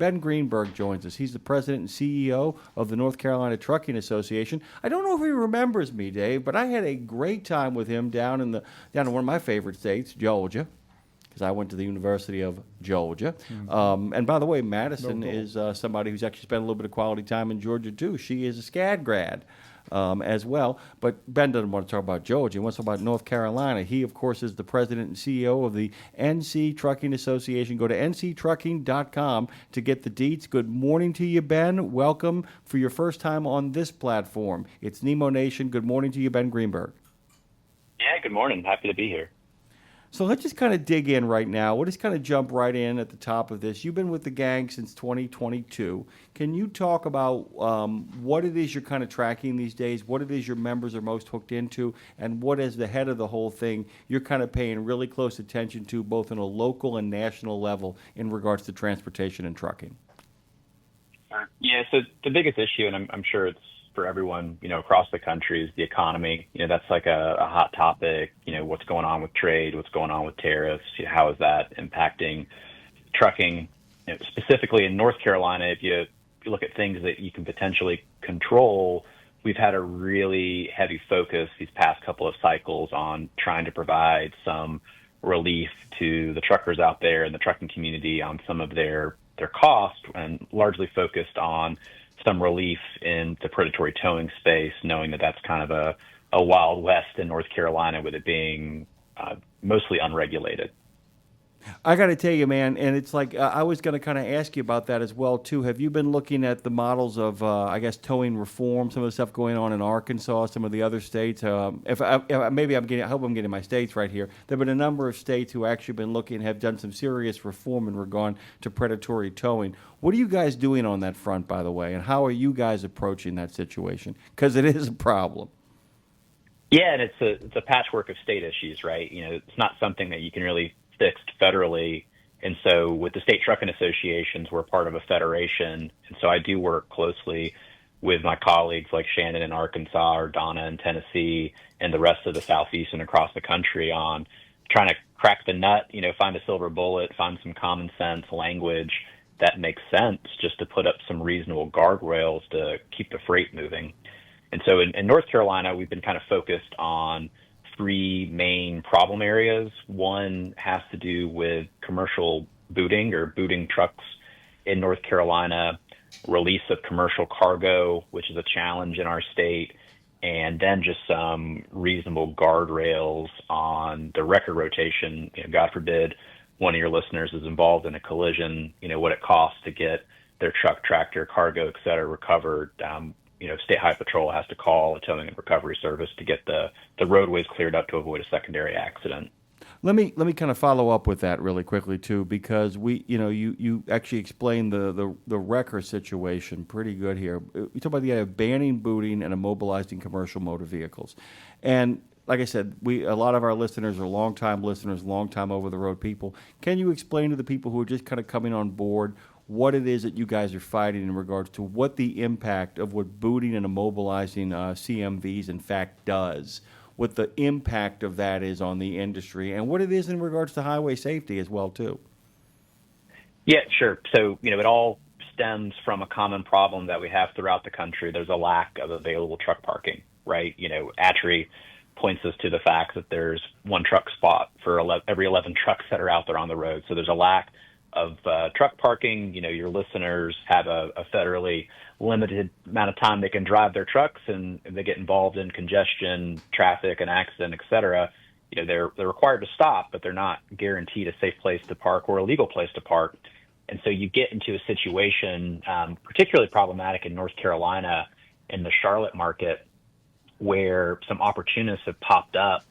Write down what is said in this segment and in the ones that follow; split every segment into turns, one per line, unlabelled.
Ben Greenberg joins us. He's the president and CEO of the North Carolina Trucking Association. I don't know if he remembers me, Dave, but I had a great time with him down in one of my favorite states, Georgia, because I went to the University of Georgia. And by the way, Madison is somebody who's actually spent a little bit of quality time in Georgia, too. She is a SCAD grad as well. But Ben doesn't want to talk about Georgia. He wants to talk about North Carolina. He, of course, is the president and CEO of the NC Trucking Association. Go to nctrucking.com to get the deets. Good morning to you, Ben. Welcome for your first time on this platform. It's Nemo Nation. Good morning to you, Ben Greenberg.
Yeah, good morning. Happy to be here.
So let's just kind of dig in right now. We'll just kind of jump right in at the top of this. You've been with the gang since 2022. Can you talk about what it is you're kind of tracking these days, what it is your members are most hooked into, and what, as the head of the whole thing, you're kind of paying really close attention to both on a local and national level in regards to transportation and trucking?
Yeah, so the biggest issue, and I'm sure it's for everyone, across the country, is the economy. That's like a hot topic. What's going on with trade, what's going on with tariffs, how is that impacting trucking? Specifically in North Carolina, if you look at things that you can potentially control, we've had a really heavy focus these past couple of cycles on trying to provide some relief to the truckers out there and the trucking community on some of their costs, and largely focused on some relief in the predatory towing space, knowing that that's kind of a wild west in North Carolina, with it being mostly unregulated.
I got to tell you, man, and it's like I was going to kind of ask you about that as well, too. Have you been looking at the models of, towing reform, some of the stuff going on in Arkansas, some of the other states? I hope I'm getting my states right here. There have been a number of states who actually been looking, have done some serious reform in regard to predatory towing. What are you guys doing on that front, by the way, and how are you guys approaching that situation? Because it is a problem.
Yeah, and it's a patchwork of state issues, right? It's not something that you can really fixed federally. And so with the state trucking associations, we're part of a federation. And so I do work closely with my colleagues like Shannon in Arkansas or Donna in Tennessee and the rest of the Southeast and across the country on trying to crack the nut, find a silver bullet, find some common sense language that makes sense, just to put up some reasonable guardrails to keep the freight moving. And so in North Carolina, we've been kind of focused on three main problem areas. One has to do with commercial booting or booting trucks in North Carolina, release of commercial cargo, which is a challenge in our state, and then just some reasonable guardrails on the record rotation. God forbid one of your listeners is involved in a collision, what it costs to get their truck, tractor, cargo, et cetera, recovered. State Highway Patrol has to call a towing and recovery service to get the roadways cleared up to avoid a secondary accident.
Let me kind of follow up with that really quickly too, because you actually explained the wrecker situation pretty good here. You talk about the idea of banning booting and immobilizing commercial motor vehicles, and like I said, a lot of our listeners are longtime listeners, longtime over the road people. Can you explain to the people who are just kind of coming on board what it is that you guys are fighting in regards to what the impact of what booting and immobilizing CMVs in fact does, what the impact of that is on the industry, and what it is in regards to highway safety as well, too?
Yeah, sure. So, it all stems from a common problem that we have throughout the country. There's a lack of available truck parking, right? ATRI points us to the fact that there's one truck spot for every 11 trucks that are out there on the road. So there's a lack of truck parking. Your listeners have a federally limited amount of time they can drive their trucks, and if they get involved in congestion, traffic, an accident, et cetera, they're required to stop, but they're not guaranteed a safe place to park or a legal place to park. And so you get into a situation, particularly problematic in North Carolina, in the Charlotte market, where some opportunists have popped up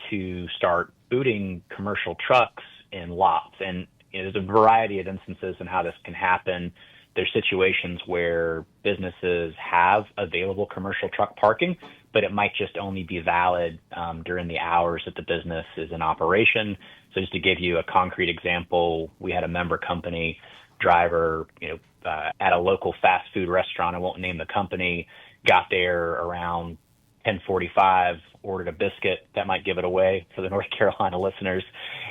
to start booting commercial trucks in lots. And there's a variety of instances in how this can happen. There's situations where businesses have available commercial truck parking, but it might just only be valid during the hours that the business is in operation. So just to give you a concrete example, we had a member company driver, at a local fast food restaurant. I won't name the company. Got there around 10:45, ordered a biscuit. That might give it away for the North Carolina listeners.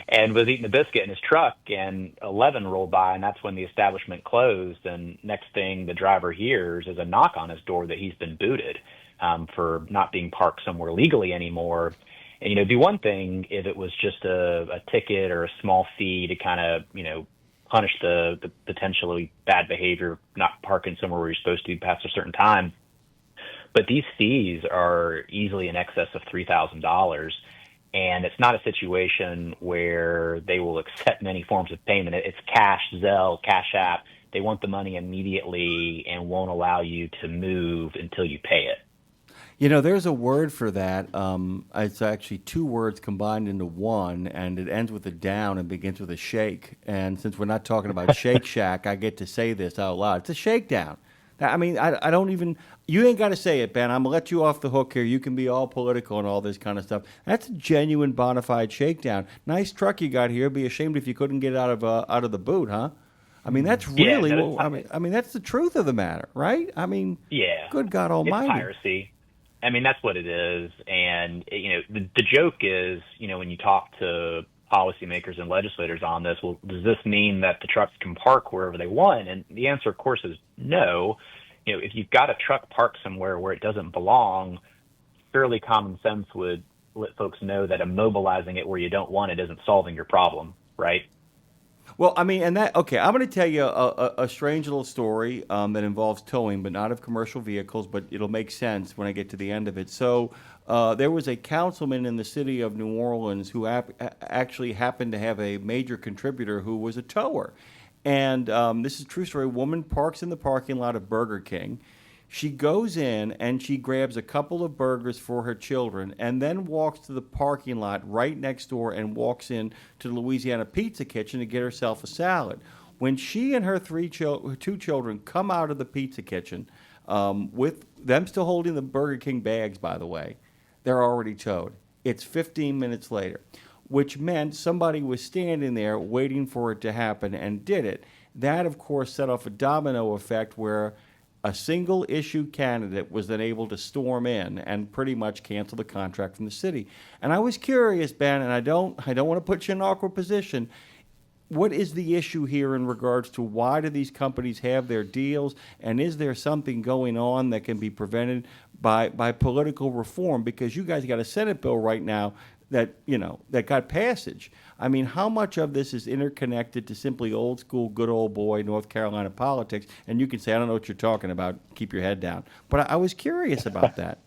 and was eating a biscuit in his truck, and 11 rolled by, and that's when the establishment closed. And next thing the driver hears is a knock on his door that he's been booted for not being parked somewhere legally anymore. And, it'd be one thing if it was just a ticket or a small fee to kind of, punish the potentially bad behavior, not parking somewhere where you're supposed to be past a certain time. But these fees are easily in excess of $3,000. And it's not a situation where they will accept many forms of payment. It's cash, Zelle, Cash App. They want the money immediately and won't allow you to move until you pay it.
There's a word for that. It's actually two words combined into one, and it ends with a down and begins with a shake. And since we're not talking about Shake Shack, I get to say this out loud. It's a shakedown. I mean, I don't even, you ain't got to say it, Ben. I'm going to let you off the hook here. You can be all political and all this kind of stuff. That's a genuine bona fide shakedown. Nice truck you got here. Be ashamed if you couldn't get out of the boot, huh? I mean, that's really, I mean, that's the truth of the matter, right? I mean, good God Almighty.
It's piracy. I mean, that's what it is. And, the joke is, when you talk to policymakers and legislators on this, well, does this mean that the trucks can park wherever they want? And the answer, of course, is no. If you've got a truck parked somewhere where it doesn't belong, fairly common sense would let folks know that immobilizing it where you don't want it isn't solving your problem, right?
Well, I mean, okay, I'm going to tell you a strange little story that involves towing, but not of commercial vehicles, but it'll make sense when I get to the end of it. So there was a councilman in the city of New Orleans who actually happened to have a major contributor who was a tower. And this is a true story. A woman parks in the parking lot of Burger King. She goes in and she grabs a couple of burgers for her children and then walks to the parking lot right next door and walks in to the Louisiana Pizza Kitchen to get herself a salad. When she and her two children come out of the pizza kitchen, with them still holding the Burger King bags, by the way, they're already towed. It's 15 minutes later, which meant somebody was standing there waiting for it to happen and did it. That, of course, set off a domino effect where a single issue candidate was then able to storm in and pretty much cancel the contract from the city. And I was curious, Ben, and I don't want to put you in an awkward position. What is the issue here in regards to why do these companies have their deals, and is there something going on that can be prevented by political reform? Because you guys got a Senate bill right now that got passage. I mean, how much of this is interconnected to simply old school, good old boy North Carolina politics? And you can say, I don't know what you're talking about. Keep your head down. But I was curious about that.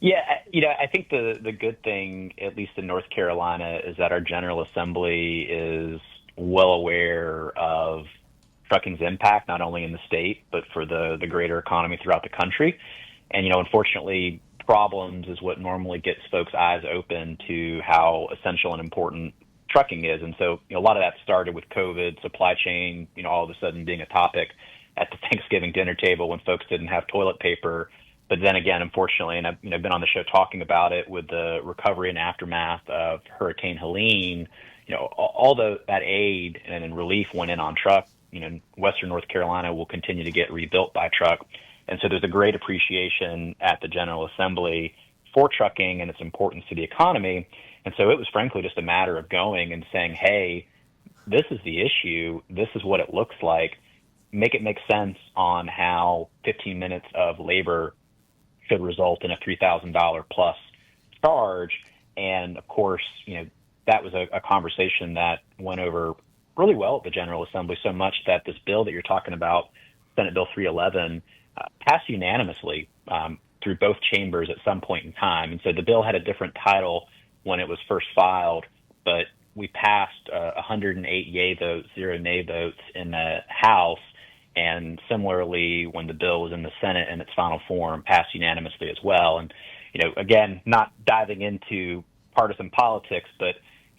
Yeah, I think the good thing, at least in North Carolina, is that our General Assembly is well aware of trucking's impact, not only in the state, but for the greater economy throughout the country. And, unfortunately, problems is what normally gets folks' eyes open to how essential and important trucking is. And so, a lot of that started with COVID, supply chain, all of a sudden being a topic at the Thanksgiving dinner table when folks didn't have toilet paper. But then again, unfortunately, and I've been on the show talking about it with the recovery and aftermath of Hurricane Helene, although that aid and relief went in on truck, Western North Carolina will continue to get rebuilt by truck. And so there's a great appreciation at the General Assembly for trucking and its importance to the economy. And so it was frankly just a matter of going and saying, hey, this is the issue. This is what it looks like. Make it make sense on how 15 minutes of labor should result in a $3,000 plus charge. And of course, that was a conversation that went over really well at the General Assembly, so much that this bill that you're talking about, Senate Bill 311, passed unanimously through both chambers at some point in time. And so the bill had a different title when it was first filed, but we passed 108 yay votes, 0 nay votes in the House. And similarly, when the bill was in the Senate in its final form, passed unanimously as well. And, again, not diving into partisan politics, but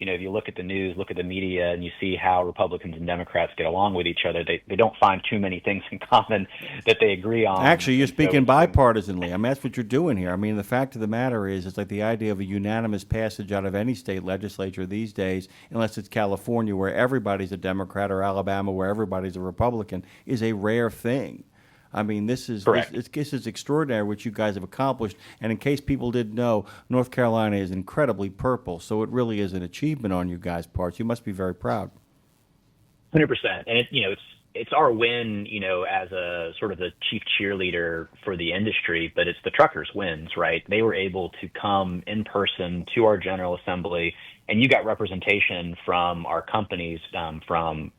if you look at the news, look at the media, and you see how Republicans and Democrats get along with each other, they don't find too many things in common that they agree on.
Actually, you're speaking bipartisanly. I mean, that's what you're doing here. I mean, the fact of the matter is, it's like the idea of a unanimous passage out of any state legislature these days, unless it's California where everybody's a Democrat, or Alabama where everybody's a Republican, is a rare thing. I mean, this is
Correct.
this is extraordinary what you guys have accomplished. And in case people didn't know, North Carolina is incredibly purple, so it really is an achievement on you guys' parts. You must be very proud.
100%. And it's our win, as a sort of the chief cheerleader for the industry, but it's the truckers' wins, right? They were able to come in person to our General Assembly, and you got representation from our companies, from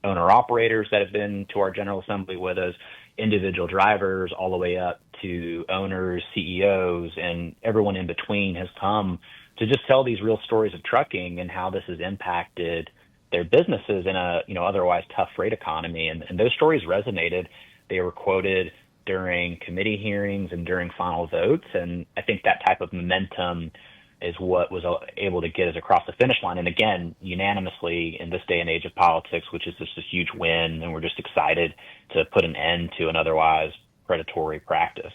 owner operators that have been to our General Assembly with us, individual drivers, all the way up to owners, CEOs, and everyone in between has come to just tell these real stories of trucking and how this has impacted their businesses in a otherwise tough freight economy. And those stories resonated. They were quoted during committee hearings and during final votes. And I think that type of momentum is what was able to get us across the finish line. And again, unanimously in this day and age of politics, which is just a huge win. And we're just excited to put an end to an otherwise predatory practice.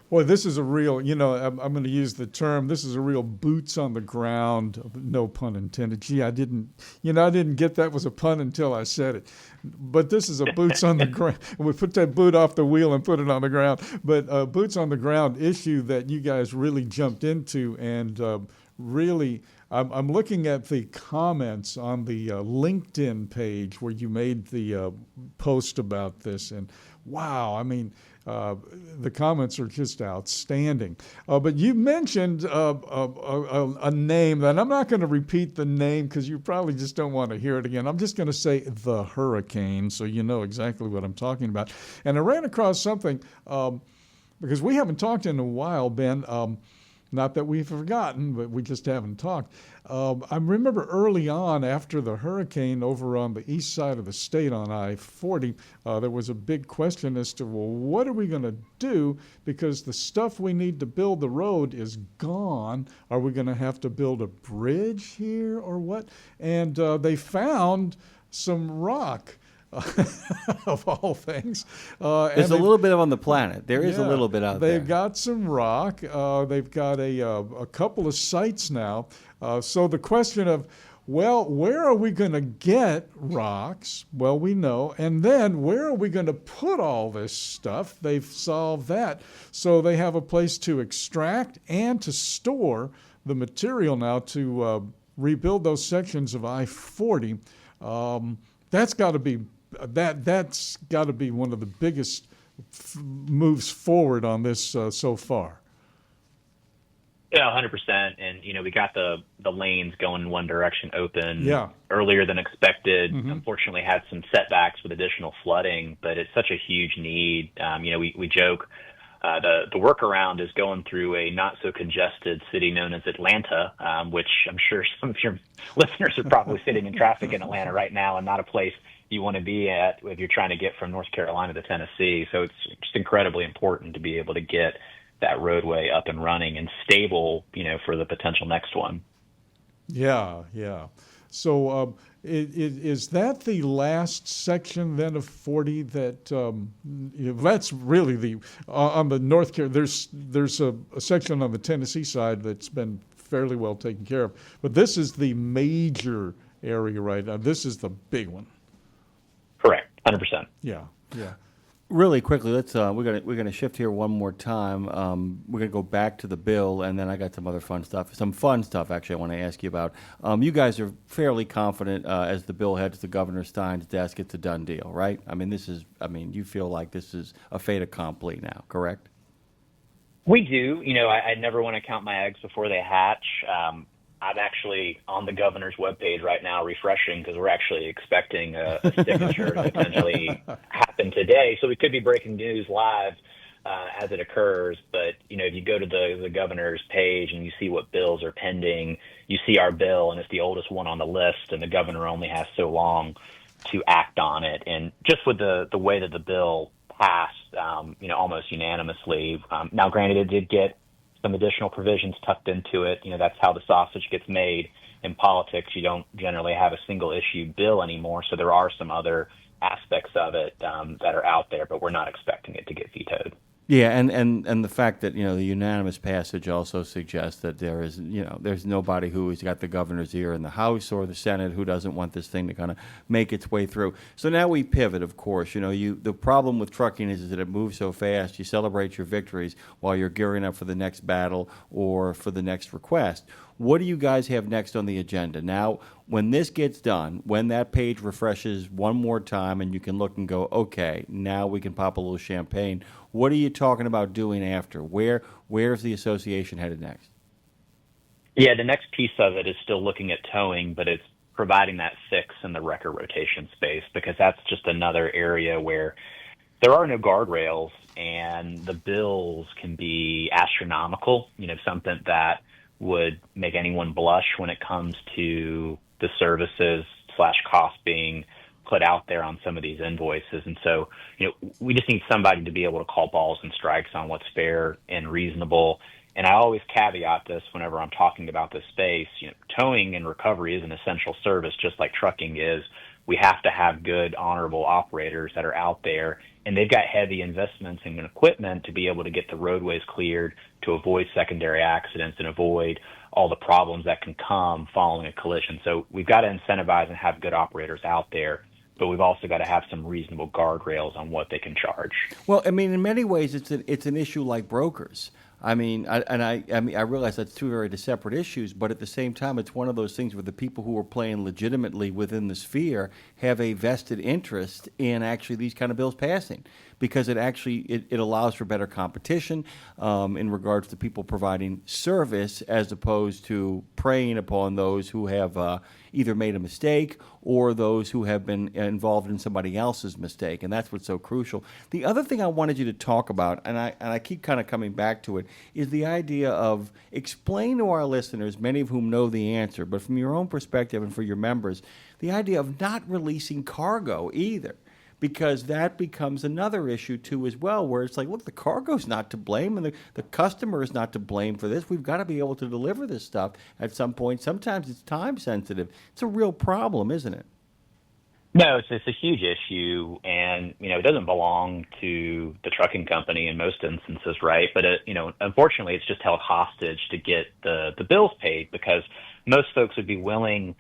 Boy, this is a real, I'm going to use the term, this is a real boots on the ground, no pun intended. Gee, I didn't get that was a pun until I said it. But this is a boots on the ground. We put that boot off the wheel and put it on the ground. But boots on the ground issue that you guys really jumped into, and really, I'm looking at the comments on the LinkedIn page where you made the post about this, and wow, I mean, the comments are just outstanding. But you mentioned a name, and I'm not going to repeat the name because you probably just don't want to hear it again. I'm just going to say the hurricane, so you know exactly what I'm talking about. And I ran across something, because we haven't talked in a while, Ben. Not that we've forgotten, but we just haven't talked. I remember early on after the hurricane over on the east side of the state on I-40, there was a big question as to, well, what are we going to do? Because the stuff we need to build the road is gone. Are we going to have to build a bridge here or what? And they found some rock. Of all things.
There's a little bit on the planet. There is a little bit out there.
They've got some rock. They've got a couple of sites now. So the question of, well, where are we going to get rocks? Well, we know. And then where are we going to put all this stuff? They've solved that. So they have a place to extract and to store the material now to rebuild those sections of I-40. That's got to be one of the biggest moves forward on this so far.
Yeah, 100%. And, we got the lanes going in one direction open earlier than expected. Mm-hmm. Unfortunately, had some setbacks with additional flooding, but it's such a huge need. We joke the workaround is going through a not so congested city known as Atlanta, which I'm sure some of your listeners are probably sitting in traffic in Atlanta right now, and not a place you want to be at if you're trying to get from North Carolina to Tennessee. So it's just incredibly important to be able to get that roadway up and running and stable, for the potential next one. Yeah.
So is that the last section then of 40 that that's really on the North Carolina? There's a section on the Tennessee side that's been fairly well taken care of, but this is the major area right now. This is the big one.
Correct, 100%.
Yeah.
Really quickly, let's we're gonna shift here one more time. We're gonna go back to the bill, and then I got some other fun stuff. Actually, I want to ask you about. You guys are fairly confident as the bill heads to Governor Stein's desk, it's a done deal, right? I mean, you feel like this is a fait accompli now, correct?
We do. I never want to count my eggs before they hatch. I'm actually on the governor's webpage right now refreshing because we're actually expecting a signature to potentially happen today. So we could be breaking news live as it occurs. But, if you go to the governor's page and you see what bills are pending, you see our bill, and it's the oldest one on the list, and the governor only has so long to act on it. And just with the way that the bill passed, almost unanimously. Now, granted, it did get some additional provisions tucked into it. That's how the sausage gets made in politics. You don't generally have a single issue bill anymore. So there are some other aspects of it that are out there, but we're not expecting it to get vetoed.
Yeah, and the fact that the unanimous passage also suggests that there's nobody who has got the governor's ear in the House or the Senate who doesn't want this thing to kind of make its way through. So now we pivot. Of course, the problem with trucking is that it moves so fast. You celebrate your victories while you're gearing up for the next battle or for the next request. What do you guys have next on the agenda? Now, when this gets done, when that page refreshes one more time and you can look and go, okay, now we can pop a little champagne, what are you talking about doing after? Where's the association headed next?
Yeah, the next piece of it is still looking at towing, but it's providing that fix in the wrecker rotation space, because that's just another area where there are no guardrails and the bills can be astronomical, something that would make anyone blush when it comes to the services / cost being put out there on some of these invoices. And so, we just need somebody to be able to call balls and strikes on what's fair and reasonable. And I always caveat this whenever I'm talking about this space. Towing and recovery is an essential service, just like trucking is. We have to have good, honorable operators that are out there, and they've got heavy investments in equipment to be able to get the roadways cleared, to avoid secondary accidents and avoid all the problems that can come following a collision. So we've got to incentivize and have good operators out there, but we've also got to have some reasonable guardrails on what they can charge.
Well, I mean, in many ways, it's an issue like brokers. I realize that's two very separate issues, but at the same time, it's one of those things where the people who are playing legitimately within the sphere have a vested interest in actually these kind of bills passing, because it allows for better competition in regards to people providing service as opposed to preying upon those who have either made a mistake or those who have been involved in somebody else's mistake, and that's what's so crucial. The other thing I wanted you to talk about, and I keep kind of coming back to it, is the idea of explain to our listeners, many of whom know the answer, but from your own perspective and for your members, the idea of not releasing cargo either. Because that becomes another issue, too, as well, where it's like, look, the cargo's not to blame and the customer is not to blame for this. We've got to be able to deliver this stuff at some point. Sometimes it's time sensitive. It's a real problem, isn't it?
No, it's a huge issue, and it doesn't belong to the trucking company in most instances, right? But unfortunately, it's just held hostage to get the bills paid, because most folks would be willing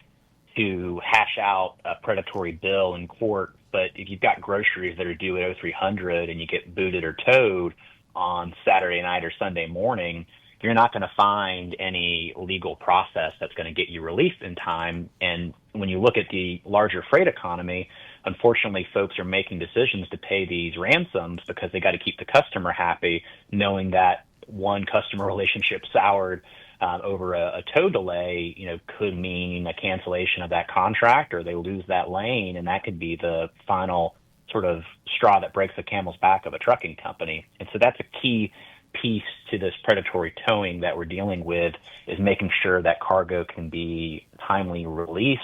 to hash out a predatory bill in court. But if you've got groceries that are due at 0300 and you get booted or towed on Saturday night or Sunday morning, you're not going to find any legal process that's going to get you relief in time. And when you look at the larger freight economy, unfortunately, folks are making decisions to pay these ransoms because they got to keep the customer happy, knowing that one customer relationship soured over a tow delay, could mean a cancellation of that contract, or they lose that lane, and that could be the final sort of straw that breaks the camel's back of a trucking company. And so that's a key piece to this predatory towing that we're dealing with, is making sure that cargo can be timely released,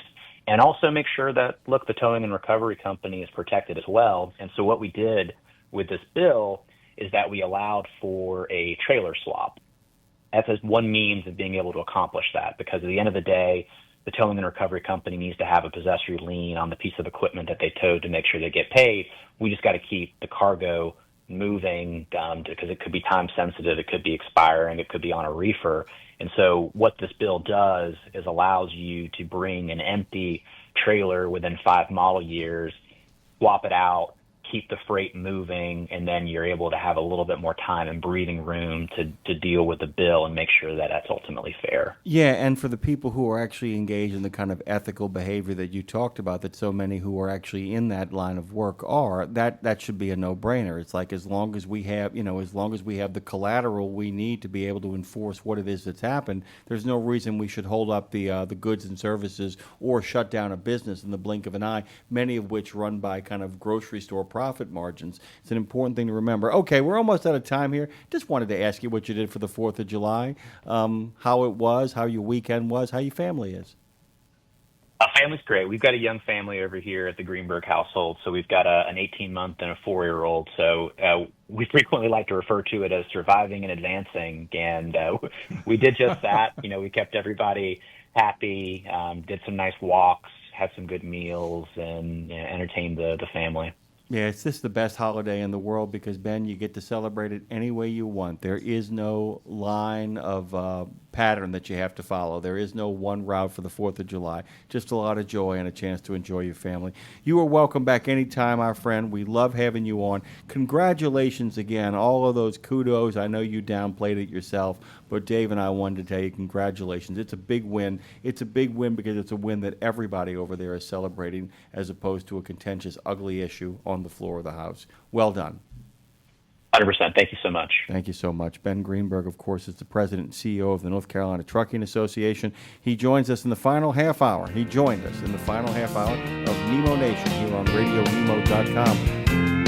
and also make sure that, look, the towing and recovery company is protected as well. And so what we did with this bill is that we allowed for a trailer swap. That's one means of being able to accomplish that, because at the end of the day, the towing and recovery company needs to have a possessory lien on the piece of equipment that they towed to make sure they get paid. We just got to keep the cargo moving, because it could be time sensitive, it could be expiring, it could be on a reefer. And so what this bill does is allows you to bring an empty trailer within 5 model years, swap it out, keep the freight moving, and then you're able to have a little bit more time and breathing room to deal with the bill and make sure that that's ultimately fair.
Yeah, and for the people who are actually engaged in the kind of ethical behavior that you talked about, that so many who are actually in that line of work are, that should be a no-brainer. It's like, as long as we have the collateral we need to be able to enforce what it is that's happened, there's no reason we should hold up the goods and services or shut down a business in the blink of an eye, many of which run by kind of grocery store profit margins. It's an important thing to remember. Okay, we're almost out of time here. Just wanted to ask you what you did for the 4th of July, how it was, how your weekend was, how your family is.
Family's great. We've got a young family over here at the Greenberg household. So we've got an 18-month and a 4-year-old. So we frequently like to refer to it as surviving and advancing. And we did just that. We kept everybody happy, did some nice walks, had some good meals, and entertained the family.
Yeah, it's just the best holiday in the world because, Ben, you get to celebrate it any way you want. There is no line of pattern that you have to follow. There is no one route for the 4th of July. Just a lot of joy and a chance to enjoy your family. You are welcome back anytime, our friend. We love having you on. Congratulations again. All of those kudos. I know you downplayed it yourself, but Dave and I wanted to tell you congratulations. It's a big win. It's a big win because it's a win that everybody over there is celebrating as opposed to a contentious, ugly issue on the floor of the House. Well done.
100%. Thank you so much.
Thank you so much. Ben Greenberg, of course, is the president and CEO of the North Carolina Trucking Association. He joins us in the final half hour. He joined us in the final half hour of Nemo Nation here on RadioNemo.com.